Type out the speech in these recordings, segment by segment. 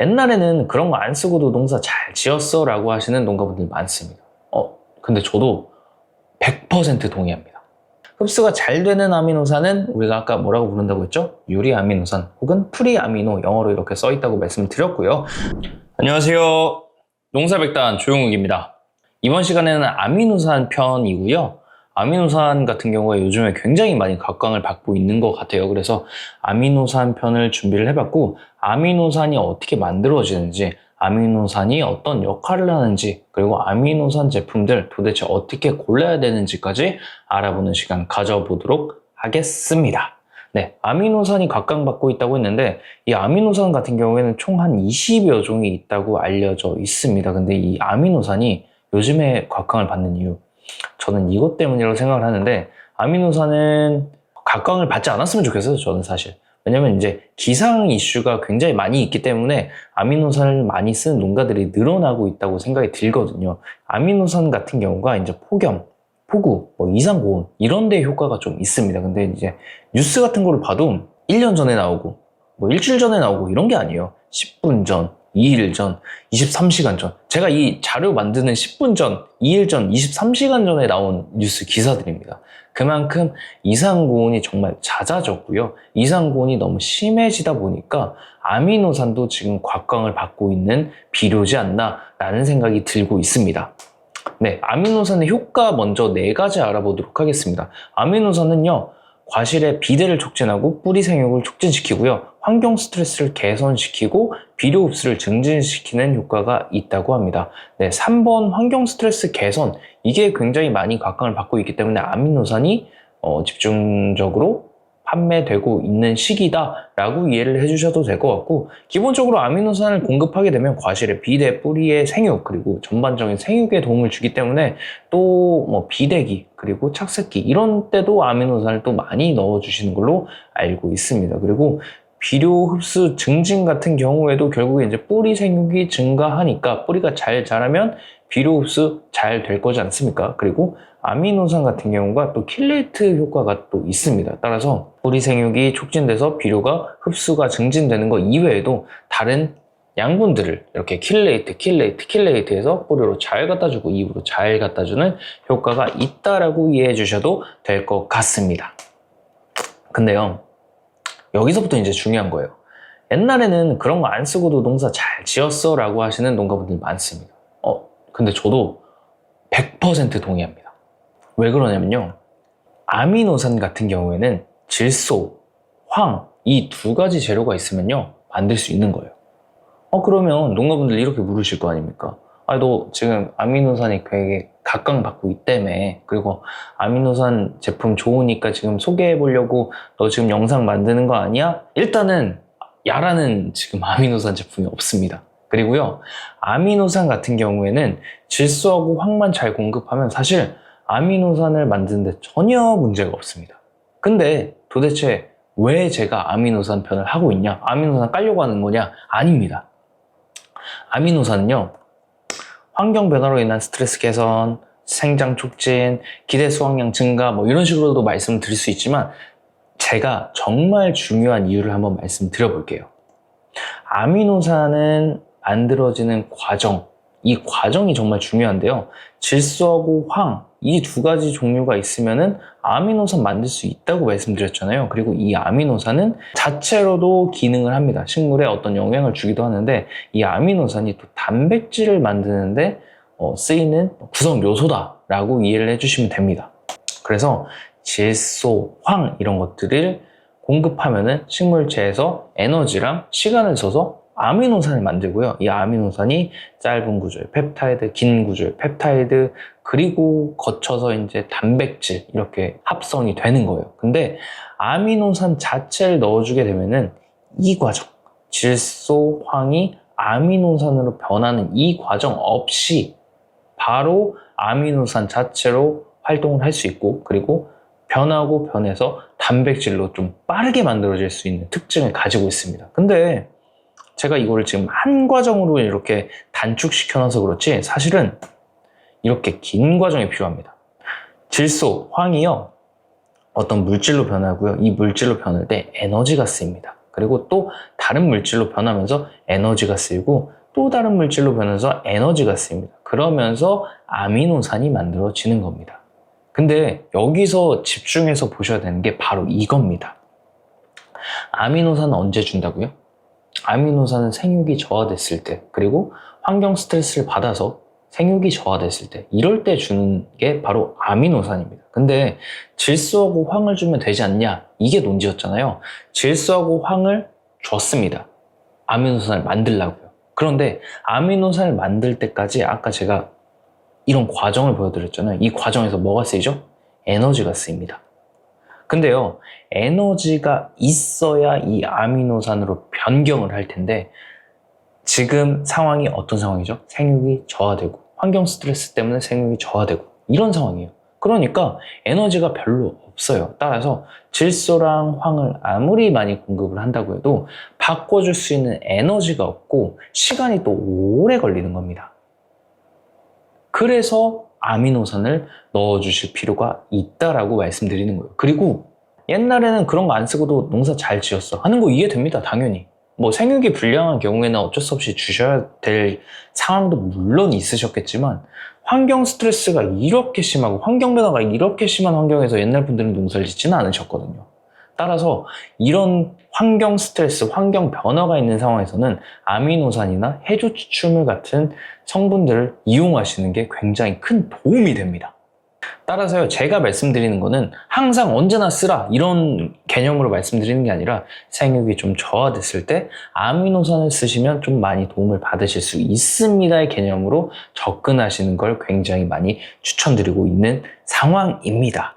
옛날에는 그런 거 안 쓰고도 농사 잘 지었어 라고 하시는 농가분들 많습니다. 근데 저도 100% 동의합니다. 흡수가 잘 되는 아미노산은 우리가 아까 뭐라고 부른다고 했죠? 유리아미노산 혹은 프리아미노, 영어로 이렇게 써 있다고 말씀을 드렸고요. 안녕하세요. 농사백단 조용욱입니다. 이번 시간에는 아미노산 편이고요. 아미노산 같은 경우에 요즘에 굉장히 많이 각광을 받고 있는 것 같아요. 그래서 아미노산 편을 준비를 해봤고, 아미노산이 어떻게 만들어지는지, 아미노산이 어떤 역할을 하는지, 그리고 아미노산 제품들 도대체 어떻게 골라야 되는지까지 알아보는 시간 가져보도록 하겠습니다. 네, 아미노산이 각광받고 있다고 했는데, 이 아미노산 같은 경우에는 총 한 20여 종이 있다고 알려져 있습니다. 근데 이 아미노산이 요즘에 각광을 받는 이유, 저는 이것 때문이라고 생각을 하는데, 아미노산은 각광을 받지 않았으면 좋겠어요, 저는 사실. 왜냐면 이제 기상 이슈가 굉장히 많이 있기 때문에 아미노산을 많이 쓰는 농가들이 늘어나고 있다고 생각이 들거든요. 아미노산 같은 경우가 이제 폭염, 폭우, 이상고온 이런 데 효과가 좀 있습니다. 근데 이제 뉴스 같은 거를 봐도 1년 전에 나오고 일주일 전에 나오고 이런 게 아니에요. 10분 전, 2일 전, 23시간 전. 제가 이 자료 만드는 10분 전, 2일 전, 23시간 전에 나온 뉴스 기사들입니다. 그만큼 이상고온이 정말 잦아졌고요. 이상고온이 너무 심해지다 보니까 아미노산도 지금 각광을 받고 있는 비료지 않나라는 생각이 들고 있습니다. 네, 아미노산의 효과 먼저 4가지 알아보도록 하겠습니다. 아미노산은요, 과실의 비대를 촉진하고 뿌리 생육을 촉진시키고요, 환경 스트레스를 개선시키고 비료 흡수를 증진시키는 효과가 있다고 합니다. 네, 3번 환경 스트레스 개선, 이게 굉장히 많이 각광을 받고 있기 때문에 아미노산이 집중적으로 판매되고 있는 시기다라고 이해를 해주셔도 될 것 같고, 기본적으로 아미노산을 공급하게 되면 과실의 비대, 뿌리의 생육, 그리고 전반적인 생육에 도움을 주기 때문에 또 비대기, 그리고 착색기 이런 때도 아미노산을 또 많이 넣어주시는 걸로 알고 있습니다. 그리고 비료 흡수 증진 같은 경우에도 결국에 이제 뿌리 생육이 증가하니까 뿌리가 잘 자라면 비료 흡수 잘 될 거지 않습니까? 그리고 아미노산 같은 경우가 또 킬레이트 효과가 또 있습니다. 따라서 뿌리 생육이 촉진돼서 비료가 흡수가 증진되는 것 이외에도 다른 양분들을 이렇게 킬레이트해서 뿌리로 잘 갖다주고 입으로 잘 갖다주는 효과가 있다라고 이해해 주셔도 될 것 같습니다. 근데요, 여기서부터 이제 중요한 거예요. 옛날에는 그런 거 안 쓰고도 농사 잘 지었어 라고 하시는 농가분들 많습니다. 근데 저도 100% 동의합니다. 왜 그러냐면요, 아미노산 같은 경우에는 질소, 황, 이 2가지 재료가 있으면요 만들 수 있는 거예요. 그러면 농가분들 이렇게 물으실 거 아닙니까? 너 지금 아미노산이 되게 각광받고 있다며, 그리고 아미노산 제품 좋으니까 지금 소개해 보려고 너 지금 영상 만드는 거 아니야? 일단은 야라는 지금 아미노산 제품이 없습니다. 그리고요, 아미노산 같은 경우에는 질소하고 황만 잘 공급하면 사실 아미노산을 만드는데 전혀 문제가 없습니다. 근데 도대체 왜 제가 아미노산 편을 하고 있냐? 아미노산 깔려고 하는 거냐? 아닙니다. 아미노산은요, 환경 변화로 인한 스트레스 개선, 생장 촉진, 기대 수확량 증가 이런 식으로도 말씀을 드릴 수 있지만, 제가 정말 중요한 이유를 한번 말씀드려 볼게요. 아미노산은 만들어지는 과정, 이 과정이 정말 중요한데요. 질소하고 황, 이 2가지 종류가 있으면은 아미노산 만들 수 있다고 말씀드렸잖아요. 그리고 이 아미노산은 자체로도 기능을 합니다. 식물에 어떤 영향을 주기도 하는데, 이 아미노산이 또 단백질을 만드는데 쓰이는 구성 요소다라고 이해를 해주시면 됩니다. 그래서 질소, 황 이런 것들을 공급하면은 식물체에서 에너지랑 시간을 써서 아미노산을 만들고요. 이 아미노산이 짧은 구조의 펩타이드, 긴 구조의 펩타이드, 그리고 거쳐서 이제 단백질 이렇게 합성이 되는 거예요. 근데 아미노산 자체를 넣어주게 되면은 이 과정, 질소, 황이 아미노산으로 변하는 이 과정 없이 바로 아미노산 자체로 활동을 할 수 있고, 그리고 변하고 변해서 단백질로 좀 빠르게 만들어질 수 있는 특징을 가지고 있습니다. 근데 제가 이거를 지금 한 과정으로 이렇게 단축시켜 놔서 그렇지 사실은 이렇게 긴 과정이 필요합니다. 질소, 황이요, 어떤 물질로 변하고요. 이 물질로 변할 때 에너지가 쓰입니다. 그리고 또 다른 물질로 변하면서 에너지가 쓰이고 또 다른 물질로 변해서 에너지가 쓰입니다. 그러면서 아미노산이 만들어지는 겁니다. 근데 여기서 집중해서 보셔야 되는 게 바로 이겁니다. 아미노산은 언제 준다고요? 아미노산은 생육이 저하됐을 때, 그리고 환경 스트레스를 받아서 생육이 저하됐을 때, 이럴 때 주는 게 바로 아미노산입니다. 근데 질소하고 황을 주면 되지 않냐? 이게 논지였잖아요. 질소하고 황을 줬습니다. 아미노산을 만들려고요. 그런데 아미노산을 만들 때까지 아까 제가 이런 과정을 보여드렸잖아요. 이 과정에서 뭐가 쓰이죠? 에너지가 쓰입니다. 근데요, 에너지가 있어야 이 아미노산으로 변경을 할 텐데 지금 상황이 어떤 상황이죠? 생육이 저하되고 환경 스트레스 때문에 생육이 저하되고 이런 상황이에요. 그러니까 에너지가 별로 없어요. 따라서 질소랑 황을 아무리 많이 공급을 한다고 해도 바꿔줄 수 있는 에너지가 없고 시간이 또 오래 걸리는 겁니다. 그래서 아미노산을 넣어주실 필요가 있다라고 말씀드리는 거예요. 그리고 옛날에는 그런 거 안 쓰고도 농사 잘 지었어 하는 거 이해됩니다. 당연히. 뭐 생육이 불량한 경우에는 어쩔 수 없이 주셔야 될 상황도 물론 있으셨겠지만 환경 스트레스가 이렇게 심하고 환경 변화가 이렇게 심한 환경에서 옛날 분들은 농사를 짓지는 않으셨거든요. 따라서 이런 환경 스트레스, 환경 변화가 있는 상황에서는 아미노산이나 해조 추출물 같은 성분들을 이용하시는 게 굉장히 큰 도움이 됩니다. 따라서요, 제가 말씀드리는 거는 항상 언제나 쓰라 이런 개념으로 말씀드리는 게 아니라 생육이 좀 저하됐을 때 아미노산을 쓰시면 좀 많이 도움을 받으실 수 있습니다의 개념으로 접근하시는 걸 굉장히 많이 추천드리고 있는 상황입니다.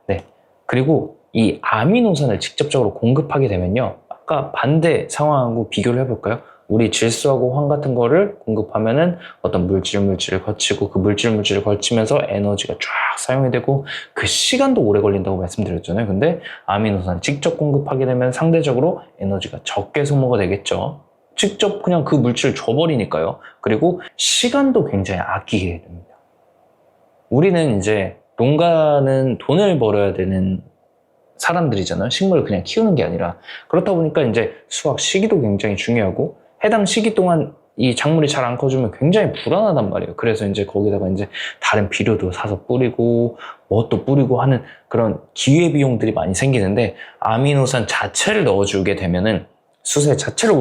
네. 그리고 이 아미노산을 직접적으로 공급하게 되면요, 아까 반대 상황하고 비교를 해볼까요? 우리 질소하고 황 같은 거를 공급하면은 어떤 물질을 거치고 그 물질을 거치면서 에너지가 쫙 사용이 되고 그 시간도 오래 걸린다고 말씀드렸잖아요. 근데 아미노산을 직접 공급하게 되면 상대적으로 에너지가 적게 소모가 되겠죠. 직접 그냥 그 물질을 줘버리니까요. 그리고 시간도 굉장히 아끼게 됩니다. 우리는 이제 농가는 돈을 벌어야 되는 사람들이잖아요. 식물을 그냥 키우는 게 아니라. 그렇다 보니까 이제 수확 시기도 굉장히 중요하고 해당 시기 동안 이 작물이 잘 안 커주면 굉장히 불안하단 말이에요. 그래서 이제 거기다가 이제 다른 비료도 사서 뿌리고 뭣도 뿌리고 하는 그런 기회비용들이 많이 생기는데 아미노산 자체를 넣어주게 되면은 수세 자체를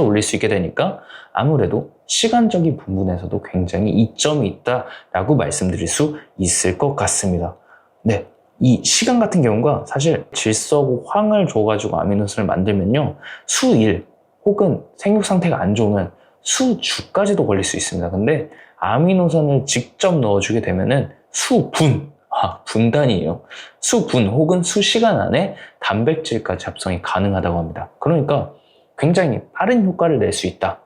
올릴 수 있게 되니까 아무래도 시간적인 부분에서도 굉장히 이점이 있다라고 말씀드릴 수 있을 것 같습니다. 네. 이 시간 같은 경우가 사실 질소하고 황을 줘가지고 아미노산을 만들면요, 수일 혹은 생육 상태가 안 좋으면 수주까지도 걸릴 수 있습니다. 근데 아미노산을 직접 넣어주게 되면은 분단이에요. 수분 혹은 수시간 안에 단백질까지 합성이 가능하다고 합니다. 그러니까 굉장히 빠른 효과를 낼 수 있다.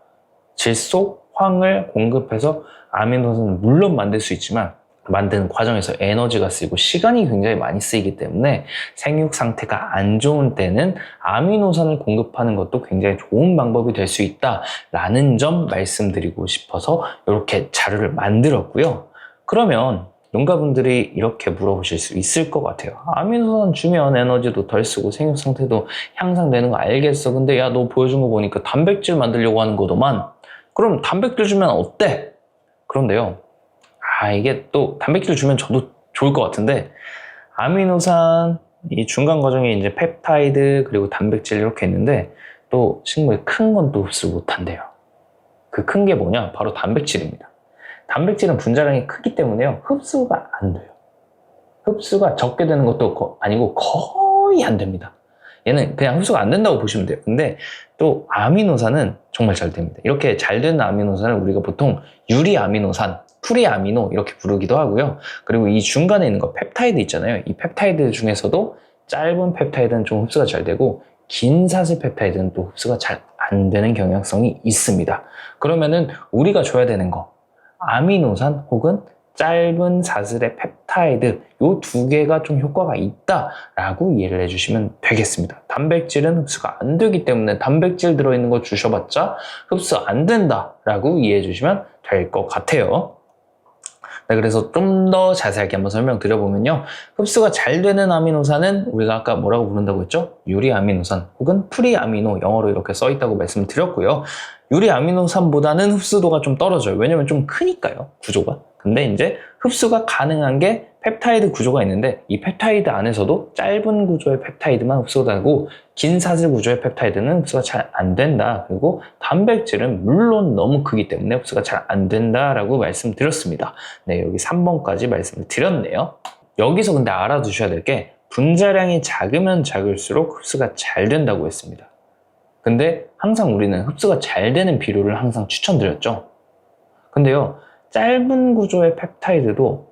질소, 황을 공급해서 아미노산은 물론 만들 수 있지만 만드는 과정에서 에너지가 쓰이고 시간이 굉장히 많이 쓰이기 때문에 생육 상태가 안 좋은 때는 아미노산을 공급하는 것도 굉장히 좋은 방법이 될 수 있다라는 점 말씀드리고 싶어서 이렇게 자료를 만들었고요. 그러면 농가분들이 이렇게 물어보실 수 있을 것 같아요. 아미노산 주면 에너지도 덜 쓰고 생육 상태도 향상되는 거 알겠어. 근데 야, 너 보여준 거 보니까 단백질 만들려고 하는 거더만. 그럼 단백질 주면 어때? 그런데요, 이게 또 단백질 주면 저도 좋을 것 같은데 아미노산 이 중간 과정에 이제 펩타이드 그리고 단백질 이렇게 있는데 또 식물이 큰 건 또 흡수를 못한대요. 그 큰 게 뭐냐? 바로 단백질입니다. 단백질은 분자량이 크기 때문에요, 흡수가 안 돼요. 흡수가 적게 되는 것도 아니고 거의 안 됩니다. 얘는 그냥 흡수가 안 된다고 보시면 돼요. 근데 또 아미노산은 정말 잘 됩니다. 이렇게 잘 되는 아미노산을 우리가 보통 유리아미노산, 프리아미노 이렇게 부르기도 하고요. 그리고 이 중간에 있는 거 펩타이드 있잖아요. 이 펩타이드 중에서도 짧은 펩타이드는 좀 흡수가 잘 되고 긴 사슬 펩타이드는 또 흡수가 잘 안 되는 경향성이 있습니다. 그러면은 우리가 줘야 되는 거 아미노산 혹은 짧은 사슬의 펩타이드 요 두 개가 좀 효과가 있다라고 이해를 해주시면 되겠습니다. 단백질은 흡수가 안 되기 때문에 단백질 들어있는 거 주셔봤자 흡수 안 된다라고 이해해 주시면 될 것 같아요. 네, 그래서 좀 더 자세하게 한번 설명드려보면요. 흡수가 잘 되는 아미노산은 우리가 아까 뭐라고 부른다고 했죠? 유리아미노산 혹은 프리아미노, 영어로 이렇게 써있다고 말씀을 드렸고요. 유리아미노산보다는 흡수도가 좀 떨어져요. 왜냐면 좀 크니까요, 구조가. 근데 이제 흡수가 가능한 게 펩타이드 구조가 있는데, 이 펩타이드 안에서도 짧은 구조의 펩타이드만 흡수가 되고 긴 사슬 구조의 펩타이드는 흡수가 잘 안 된다. 그리고 단백질은 물론 너무 크기 때문에 흡수가 잘 안 된다라고 말씀드렸습니다. 네, 여기 3번까지 말씀을 드렸네요. 여기서 근데 알아두셔야 될 게 분자량이 작으면 작을수록 흡수가 잘 된다고 했습니다. 근데 항상 우리는 흡수가 잘 되는 비료를 항상 추천드렸죠. 근데요, 짧은 구조의 펩타이드도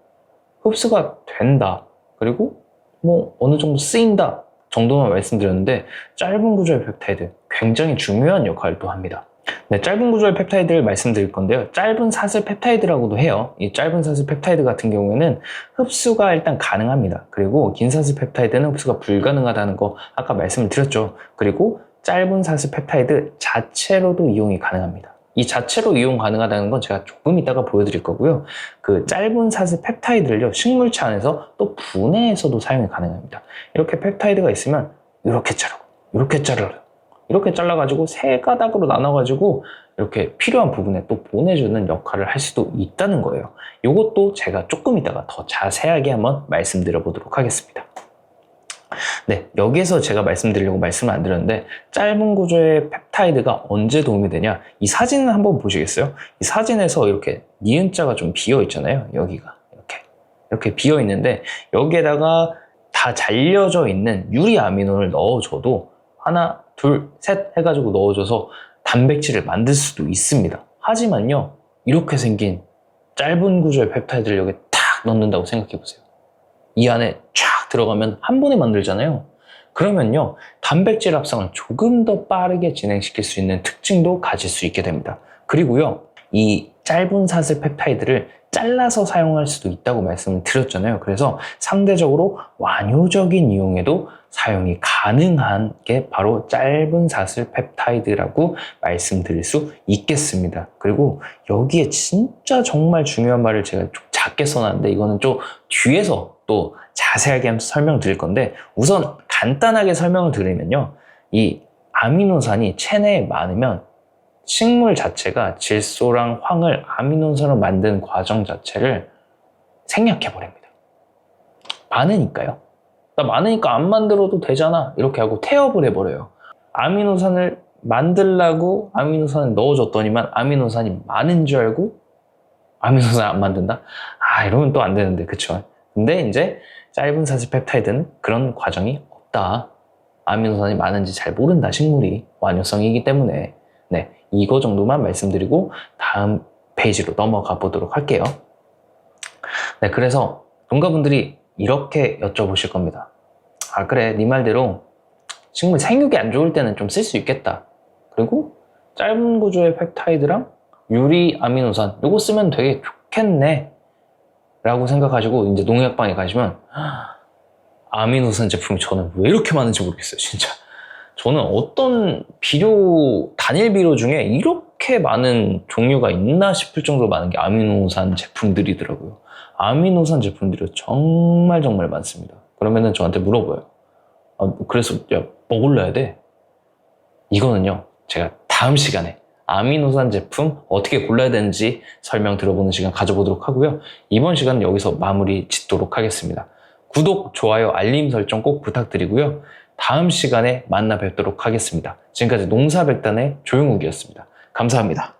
흡수가 된다. 그리고 뭐 어느 정도 쓰인다 정도만 말씀드렸는데, 짧은 구조의 펩타이드 굉장히 중요한 역할을 또 합니다. 네, 짧은 구조의 펩타이드를 말씀드릴 건데요. 짧은 사슬 펩타이드라고도 해요. 이 짧은 사슬 펩타이드 같은 경우에는 흡수가 일단 가능합니다. 그리고 긴 사슬 펩타이드는 흡수가 불가능하다는 거 아까 말씀을 드렸죠. 그리고 짧은 사슬 펩타이드 자체로도 이용이 가능합니다. 이 자체로 이용 가능하다는 건 제가 조금 이따가 보여드릴 거고요. 그 짧은 사슬 펩타이드를요, 식물체 안에서 또 분해해서도 사용이 가능합니다. 이렇게 펩타이드가 있으면 이렇게 자르고, 이렇게 자르고, 이렇게 잘라가지고 세 가닥으로 나눠가지고 이렇게 필요한 부분에 또 보내주는 역할을 할 수도 있다는 거예요. 이것도 제가 조금 이따가 더 자세하게 한번 말씀드려 보도록 하겠습니다. 네, 여기에서 제가 말씀드리려고 말씀을 안 드렸는데, 짧은 구조의 펩타이드가 언제 도움이 되냐, 이 사진을 한번 보시겠어요? 이 사진에서 이렇게 니은자가 좀 비어 있잖아요. 여기가 이렇게 비어 있는데, 여기에다가 다 잘려져 있는 유리아미노를 넣어줘도 하나, 둘, 셋 해가지고 넣어줘서 단백질을 만들 수도 있습니다. 하지만요, 이렇게 생긴 짧은 구조의 펩타이드를 여기 탁 넣는다고 생각해 보세요. 이 안에 쫙 들어가면 한 번에 만들잖아요. 그러면요, 단백질 합성을 조금 더 빠르게 진행시킬 수 있는 특징도 가질 수 있게 됩니다. 그리고요, 이 짧은 사슬 펩타이드를 잘라서 사용할 수도 있다고 말씀을 드렸잖아요. 그래서 상대적으로 완효적인 이용에도 사용이 가능한 게 바로 짧은 사슬 펩타이드라고 말씀드릴 수 있겠습니다. 그리고 여기에 진짜 정말 중요한 말을 제가 좀 작게 써놨는데, 이거는 좀 뒤에서 또 자세하게 한번 설명드릴 건데, 우선 간단하게 설명을 드리면요, 이 아미노산이 체내에 많으면 식물 자체가 질소랑 황을 아미노산으로 만드는 과정 자체를 생략해버립니다. 많으니까요. 나 많으니까 안 만들어도 되잖아 이렇게 하고 태업을 해버려요. 아미노산을 만들라고 아미노산을 넣어줬더니만 아미노산이 많은 줄 알고 아미노산 안 만든다? 이러면 또 안 되는데, 그쵸? 근데 이제 짧은 사슬 펩타이드는 그런 과정이 없다. 아미노산이 많은지 잘 모른다, 식물이. 완효성이기 때문에. 네, 이거 정도만 말씀드리고 다음 페이지로 넘어가 보도록 할게요. 네, 그래서 농가분들이 이렇게 여쭤보실 겁니다. 그래, 네 말대로 식물 생육이 안 좋을 때는 좀 쓸 수 있겠다. 그리고 짧은 구조의 펩타이드랑 유리 아미노산 이거 쓰면 되게 좋겠네 라고 생각하시고 이제 농약방에 가시면 아미노산 제품이 저는 왜 이렇게 많은지 모르겠어요, 진짜. 저는 어떤 비료, 단일 비료 중에 이렇게 많은 종류가 있나 싶을 정도로 많은 게 아미노산 제품들이더라고요. 아미노산 제품들이 정말 많습니다. 그러면은 저한테 물어봐요. 그래서 야, 뭐 골라야 돼? 이거는요, 제가 다음 시간에 아미노산 제품 어떻게 골라야 되는지 설명 들어보는 시간 가져보도록 하고요. 이번 시간은 여기서 마무리 짓도록 하겠습니다. 구독, 좋아요, 알림 설정 꼭 부탁드리고요. 다음 시간에 만나 뵙도록 하겠습니다. 지금까지 농사백단의 조용욱이었습니다. 감사합니다.